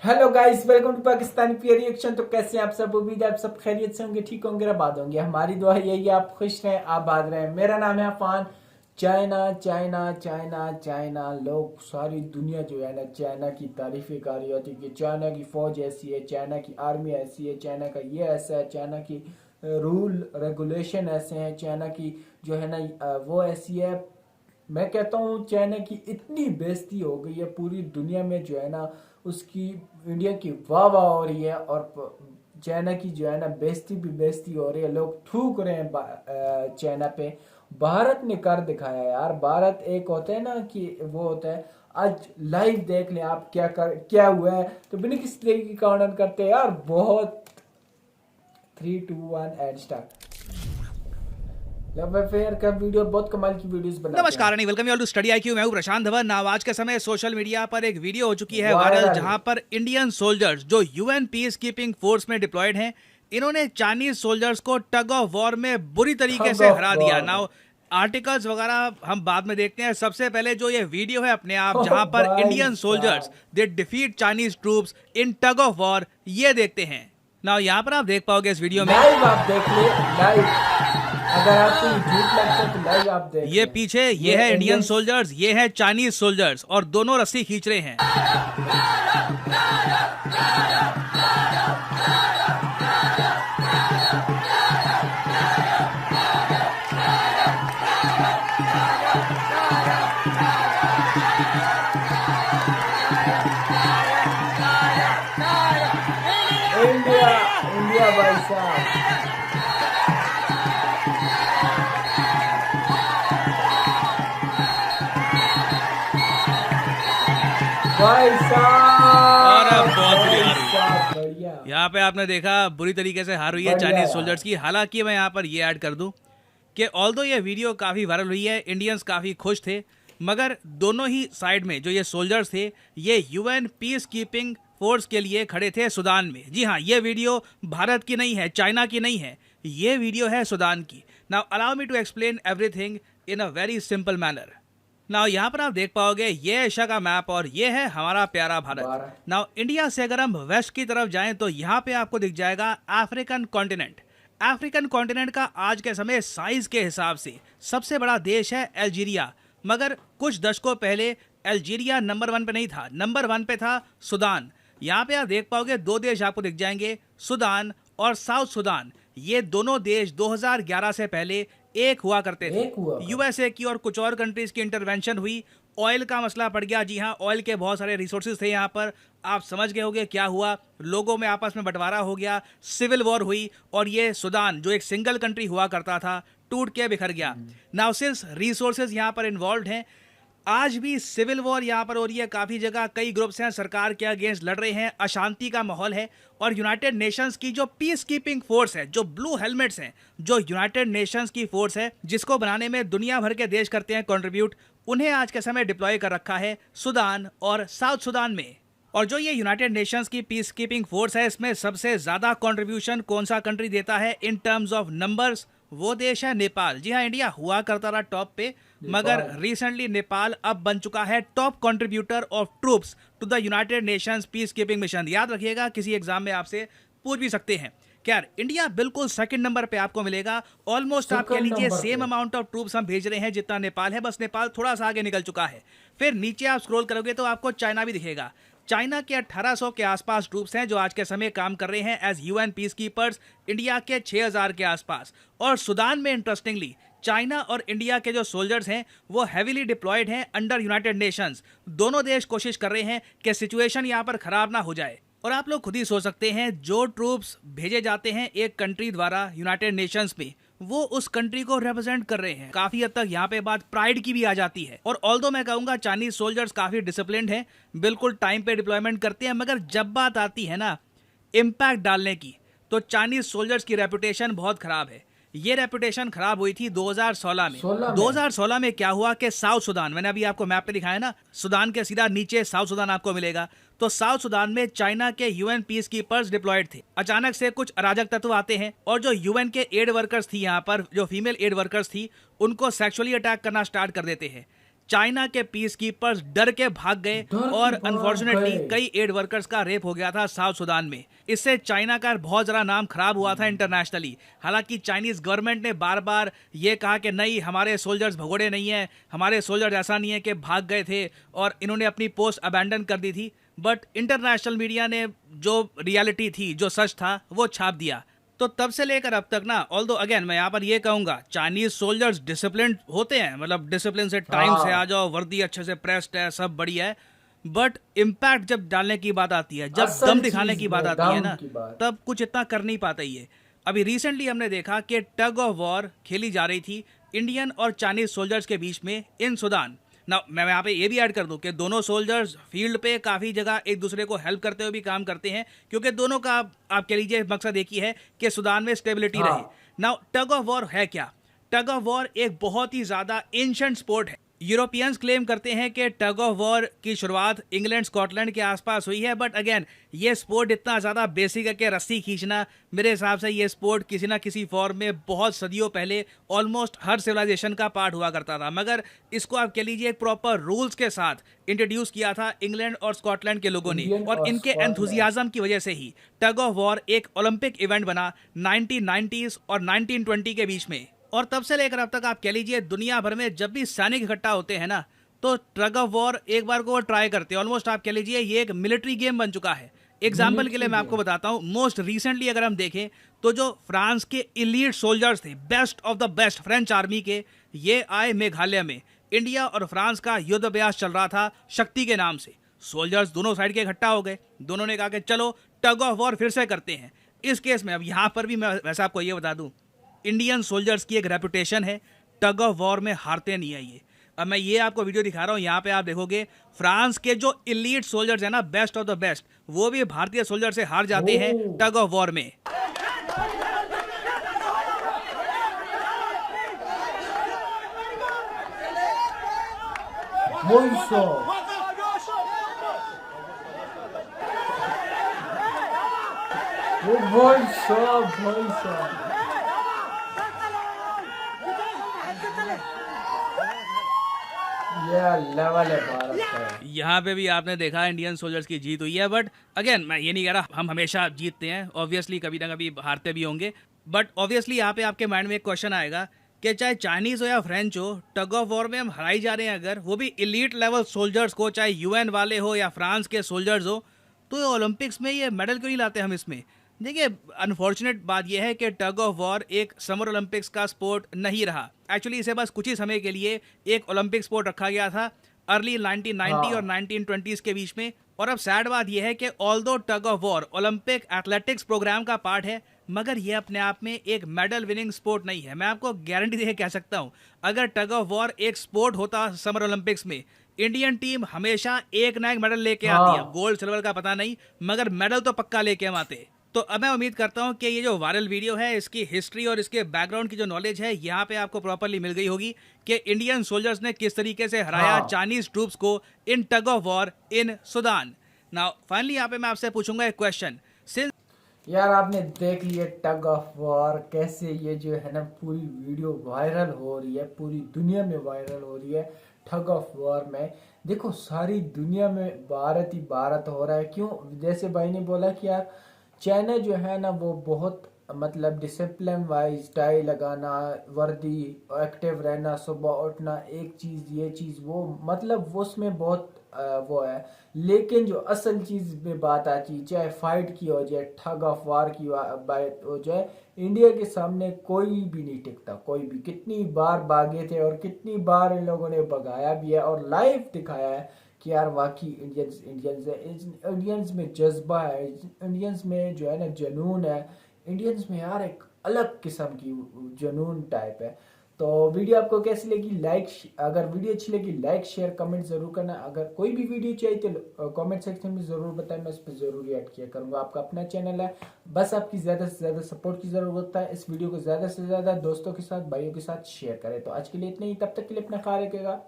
Hello guys, welcome to Pakistani peer reaction. तो कैसे हैं आप सब? उम्मीद है आप सब खैरियत से होंगे, ठीक होंगे, आबाद होंगे। हमारी दुआ यही है आप खुश रहें, आबाद रहें। मेरा नाम है Afan. China China China China, लोग सारी दुनिया जो है ना चाइना की तारीफें कर रही होती है कि चाइना की फौज ऐसी है, चाइना की आर्मी ऐसी है, चाइना का ये ऐसा है, चाइना की रूल रेगुलेशन ऐसे हैं, चाइना की जो है ना वो ऐसी है। मैं कहता हूँ चाइना की इतनी बेइज्जती हो गई है पूरी दुनिया में, जो है ना उसकी इंडिया की वाह वाह हो रही है। और चाइना की जो है ना बेइज्जती भी बेइज्जती हो रही है, लोग थूक रहे हैं चाइना पे। भारत ने कर दिखाया यार। भारत एक होता है ना कि वो होता है, आज लाइव देख लें आप क्या हुआ है। तो बिना किसी तरीके का वर्णन करते हैं यार, बहुत 3 2 1 एंड स्टार्ट। लव अफेयर का वीडियो, बहुत कमाल की वीडियोस बनाते हैं। नमस्कार, welcome you all to study IQ. मैं हूं प्रशांत धवन। आज के समय सोशल मीडिया पर एक वीडियो हो चुकी है वायरल, वायरल। जहां पर इंडियन सोल्जर्स जो यूएन पीस कीपिंग फोर्स में डिप्लॉयड हैं, इन्होंने चाइनीज सोल्जर्स को टग ऑफ वॉर में बुरी तरीके थग से ऑफ हरा दिया। वॉर। नाउ आर्टिकल्स वगैरह हम बाद में देखते हैं। सबसे पहले जो ये वीडियो है अपने आप, ओ जहां पर भाई इंडियन सोल्जर्स साहब, they defeat Chinese troops in tug of war, ये देखते हैं। नाउ यहाँ पर आप देख पाओगे इस वीडियो में, लाइव आप देख ले, लाइव। अगर आपको ये झूठ लगता है तो लाइव आप देख ये लें। पीछे ये ये है इंडियन इंडियंस। सोल्जर्स, ये है चाइनीज सोल्जर्स, और दोनों रस्सी खींच रहे हैं। इंडिया, इंडिया भाई साहब, भाई और अब साहब, बहुत बुरी भाई हार हुई है। साहब, बढ़िया। यहाँ पे आपने देखा बुरी तरीके से हार हुई है बढ़िया चाइनीज यार। सोल्जर्स की। हालांकि मैं यहाँ पर ये ऐड कर दूं कि ऑल्दो ये वीडियो काफ़ी वायरल हुई है, इंडियंस काफ़ी खुश थे, मगर दोनों ही साइड में जो ये सोल्जर्स थे, ये यूएन पीस कीपिंग फोर्स के लिए खड़े थे सुदान में। जी हाँ, ये वीडियो भारत की नहीं है, चाइना की नहीं है, ये वीडियो है सुदान की। Now allow me to explain everything in a very simple manner. Now यहाँ पर आप देख पाओगे ये एशिया का मैप और ये है हमारा प्यारा भारत। 12। नाउ इंडिया से अगर हम वेस्ट की तरफ जाएं तो यहाँ पे आपको दिख जाएगा अफ्रीकन कॉन्टिनेंट। अफ्रीकन कॉन्टिनेंट का आज के समय साइज के हिसाब से सबसे बड़ा देश है अल्जीरिया, मगर कुछ दशकों पहले अल्जीरिया नंबर 1 पे नहीं था, नंबर 1 पे था सुदान। यहाँ पे आप देख पाओगे दो देश आपको दिख जाएंगे, सुदान और साउथ सुदान। ये दोनों देश 2011 से पहले एक हुआ करते थे। एक हुआ था। यूएसए की और कुछ और कंट्रीज की इंटरवेंशन हुई, ऑयल का मसला पड़ गया। जी हाँ, ऑयल के बहुत सारे रिसोर्सेज थे यहाँ पर। आप समझ गए होंगे क्या हुआ, लोगों में आपस में बंटवारा हो गया, सिविल वॉर हुई, और ये सुदान जो एक सिंगल कंट्री हुआ करता था, टूट के बिखर गया। नाउ सिंस रिसोर्सेज यहाँ पर इन्वॉल्व हैं, आज भी सिविल वॉर यहाँ पर हो रही है। काफ़ी जगह कई ग्रुप्स हैं सरकार के अगेंस्ट लड़ रहे हैं, अशांति का माहौल है। और यूनाइटेड नेशंस की जो पीस कीपिंग फोर्स है, जो ब्लू हेलमेट्स हैं, जो यूनाइटेड नेशंस की फोर्स है जिसको बनाने में दुनिया भर के देश करते हैं कंट्रीब्यूट, उन्हें आज के समय डिप्लॉय कर रखा है सुदान और साउथ सुदान में। और जो ये यूनाइटेड नेशंस की पीस कीपिंग फोर्स है, इसमें सबसे ज़्यादा कंट्रीब्यूशन कौन सा कंट्री देता है इन टर्म्स ऑफ नंबर्स? वो देश है नेपाल। जी हाँ, इंडिया हुआ करता रहा टॉप पे, मगर रिसेंटली नेपाल अब बन चुका है top contributor of troops to the United Nations peace keeping mission. याद रखिएगा, किसी एग्जाम में आपसे पूछ भी सकते हैं। क्या इंडिया बिल्कुल सेकंड नंबर पे आपको मिलेगा। ऑलमोस्ट आप कह लीजिए सेम अमाउंट ऑफ ट्रूप्स हम भेज रहे हैं जितना नेपाल है, बस नेपाल थोड़ा सा आगे निकल चुका है। फिर नीचे आप स्क्रॉल करोगे तो आपको चाइना भी दिखेगा। चाइना के 1800 के आसपास ट्रूप्स हैं जो आज के समय काम कर रहे हैं as UN peace keepers, India के 6000 के आसपास। और सुदान में इंटरेस्टिंगली चाइना और इंडिया के जो सोल्जर्स हैं वो हैवीली डिप्लॉयड हैं अंडर यूनाइटेड नेशंस। दोनों देश कोशिश कर रहे हैं कि सिचुएशन यहाँ पर खराब ना हो जाए। और आप लोग खुद ही सोच सकते हैं, जो ट्रूप्स भेजे जाते हैं एक कंट्री द्वारा यूनाइटेड नेशंस में, वो उस कंट्री को रिप्रेजेंट कर रहे हैं। काफी हद तक यहाँ पे बात प्राइड की भी आ जाती है। और ऑल्दो मैं कहूंगा चाइनीज सोल्जर्स काफी डिसिप्लिन्ड हैं, बिल्कुल टाइम पे डिप्लॉयमेंट करते हैं, मगर जब बात आती है ना इम्पैक्ट डालने की, तो चाइनीज सोल्जर्स की रेपुटेशन बहुत खराब है। ये रेपुटेशन खराब हुई थी 2016 में। 2016 में क्या हुआ कि साउथ सुदान, मैंने अभी आपको मैप पे दिखाया ना, सुदान के सीधा नीचे साउथ सुदान आपको मिलेगा। तो साउथ सुदान में चाइना के यूएन पीस कीपर्स डिप्लॉयड थे। अचानक से कुछ अराजक तत्व आते हैं और जो यूएन के एड वर्कर्स थी, यहाँ पर जो फीमेल एड वर्कर्स थी, उनको सेक्सुअली अटैक करना स्टार्ट कर देते हैं। चाइना के पीस कीपर्स डर के भाग गए और अनफॉर्चुनेटली कई एड वर्कर्स का रेप हो गया था साउथ सुडान में। इससे चाइना का बहुत ज़रा नाम खराब हुआ था इंटरनेशनली। हालांकि चाइनीज गवर्नमेंट ने बार बार ये कहा कि नहीं, हमारे सोल्जर्स भगोड़े नहीं हैं, हमारे सोल्जर्स ऐसा नहीं है कि भाग गए थे और इन्होंने अपनी पोस्ट अबैंडन कर दी थी। बट इंटरनेशनल मीडिया ने जो रियलिटी थी, जो सच था, वो छाप दिया। तो तब से लेकर अब तक ना, ऑल्दो अगेन मैं यहाँ पर ये कहूंगा, चाइनीज सोल्जर्स डिसिप्लिन होते हैं, मतलब डिसिप्लिन से टाइम से आ जाओ, वर्दी अच्छे से प्रेस्ड है, सब बढ़िया है। बट इम्पैक्ट जब डालने की बात आती है, जब दम दिखाने की बात आती है ना, तब कुछ इतना कर नहीं पाते ये। अभी रिसेंटली हमने देखा कि टग ऑफ वॉर खेली जा रही थी इंडियन और चाइनीज सोल्जर्स के बीच में इन सुडान ना। मैं यहाँ पे ये भी ऐड कर दूं कि दोनों सोल्जर्स फील्ड पे काफ़ी जगह एक दूसरे को हेल्प करते हुए भी काम करते हैं, क्योंकि दोनों का आप कह लीजिए मकसद एक ही है कि सुडान में स्टेबिलिटी रहे। नाउ टग ऑफ वॉर है क्या? टग ऑफ वॉर एक बहुत ही ज़्यादा एंशिएंट स्पोर्ट है। यूरोपियंस क्लेम करते हैं कि टग ऑफ वॉर की शुरुआत इंग्लैंड स्कॉटलैंड के आसपास हुई है, बट अगेन ये स्पोर्ट इतना ज़्यादा बेसिक है कि रस्सी खींचना, मेरे हिसाब से ये स्पोर्ट किसी ना किसी फॉर्म में बहुत सदियों पहले ऑलमोस्ट हर सिविलाइजेशन का पार्ट हुआ करता था। मगर इसको आप कह लीजिए एक प्रॉपर रूल्स के साथ इंट्रोड्यूस किया था इंग्लैंड और स्कॉटलैंड के लोगों ने, और इनके एंथुजियाज्म की वजह से ही टग ऑफ वॉर एक ओलंपिक इवेंट बना 1990s और 1920 के बीच में। और तब से लेकर अब तक आप कह लीजिए दुनिया भर में जब भी सैनिक इकट्ठा होते हैं ना, तो टग ऑफ वॉर एक बार को वो ट्राई करते हैं। ऑलमोस्ट आप कह लीजिए ये एक मिलिट्री गेम बन चुका है। एग्जाम्पल के लिए मैं आपको बताता हूँ, मोस्ट रिसेंटली अगर हम देखें तो जो फ्रांस के इलीट सोल्जर्स थे, best of the best French army के, ये आए मेघालय में। इंडिया और फ्रांस का युद्ध अभ्यास चल रहा था शक्ति के नाम से। सोल्जर्स दोनों साइड के इकट्ठा हो गए, दोनों ने कहा कि चलो टग ऑफ वॉर फिर से करते हैं। इस केस में अब यहाँ पर भी मैं वैसे आपको ये बता दूं, इंडियन सोल्जर्स की एक रेपुटेशन है, टग ऑफ वॉर में हारते नहीं है ये। अब मैं ये आपको वीडियो दिखा रहा हूँ, यहाँ पे आप देखोगे फ्रांस के जो इलीट सोल्जर्स हैं ना, बेस्ट ऑफ द बेस्ट, वो भी भारतीय सोल्जर से हार जाते हैं टग ऑफ वॉर में। लेवल है भारत का। यहाँ पे भी आपने देखा इंडियन सोल्जर्स की जीत हुई है। बट अगेन मैं ये नहीं कह रहा हम हमेशा जीतते हैं, ऑब्वियसली कभी ना कभी हारते भी होंगे। बट ऑब्वियसली यहाँ पे आपके माइंड में एक क्वेश्चन आएगा कि चाहे चाइनीज हो या फ्रेंच हो, टग ऑफ वॉर में हम हराई जा रहे हैं अगर, वो भी इलीट लेवल सोल्जर्स को, चाहे यूएन वाले हो या फ्रांस के सोल्जर्स हो, तो ओलंपिक्स में ये मेडल क्यों नहीं लाते हम इसमें? देखिए, अनफॉर्चुनेट बात यह है कि टग ऑफ वॉर एक समर ओलंपिक्स का स्पोर्ट नहीं रहा। एक्चुअली इसे बस कुछ ही समय के लिए एक ओलंपिक स्पोर्ट रखा गया था अर्ली 1990 और 1920s के बीच में। और अब सैड बात यह है कि although tug of war Olympic athletics program का पार्ट है, मगर यह अपने आप में एक मेडल विनिंग स्पोर्ट नहीं है। मैं आपको गारंटी देके कह सकता हूं, अगर टग ऑफ वॉर एक स्पोर्ट होता समर ओलंपिक्स में, इंडियन टीम हमेशा एक ना एक मेडल लेके आती है। गोल्ड सिल्वर का पता नहीं, मगर मेडल तो पक्का लेके हम आते। तो अब मैं उम्मीद करता हूं कि ये जो वायरल वीडियो है, इसकी हिस्ट्री और इसके बैकग्राउंड की जो नॉलेज है, यहाँ पे आपको प्रॉपर्ली मिल गई होगी कि इंडियन सोल्जर्स ने किस तरीके से हराया चाइनीज ट्रूप्स को in tug of war in Sudan. Now finally यहाँ पे मैं आपसे पूछूंगा एक क्वेश्चन। यार आपने देख लिया टग ऑफ वॉर, कैसे ये जो है ना पूरी वीडियो वायरल हो रही है, पूरी दुनिया में वायरल हो रही है ठग ऑफ वॉर में। देखो सारी दुनिया में भारत ही भारत हो रहा है। क्यों? जैसे भाई ने बोला कि यार चाइना जो है ना वो बहुत मतलब डिसिप्लिन वाइज, टाई लगाना, वर्दी, एक्टिव रहना, सुबह उठना, एक चीज़ ये चीज़ वो, मतलब वो उसमें बहुत वो है। लेकिन जो असल चीज़ में बात आती है, चाहे फाइट की हो जाए, ठग ऑफ वार की बात हो जाए, इंडिया के सामने कोई भी नहीं टिकता। कोई भी, कितनी बार भागे थे और कितनी बार इन लोगों ने भगाया भी है और लाइव दिखाया है कि यार वाकई इंडियंस इंडियंस है, इंडियंस में जज्बा है, इंडियंस में जो है ना जुनून है, इंडियंस में यार एक अलग किस्म की जुनून टाइप है। तो वीडियो आपको कैसी लगी? अगर वीडियो अच्छी लगी लाइक शेयर कमेंट जरूर करना। अगर कोई भी वीडियो चाहिए तो कमेंट सेक्शन में जरूर बताएं, मैं उस पर जरूर ऐड किया करूंगा। आपका अपना चैनल है, बस आपकी ज्यादा से ज्यादा सपोर्ट की जरूरत है। इस वीडियो को ज्यादा से ज्यादा दोस्तों के साथ, भाइयों के साथ शेयर करें। तो आज के लिए इतना ही, तब तक के लिए अपना ख्याल रखिएगा।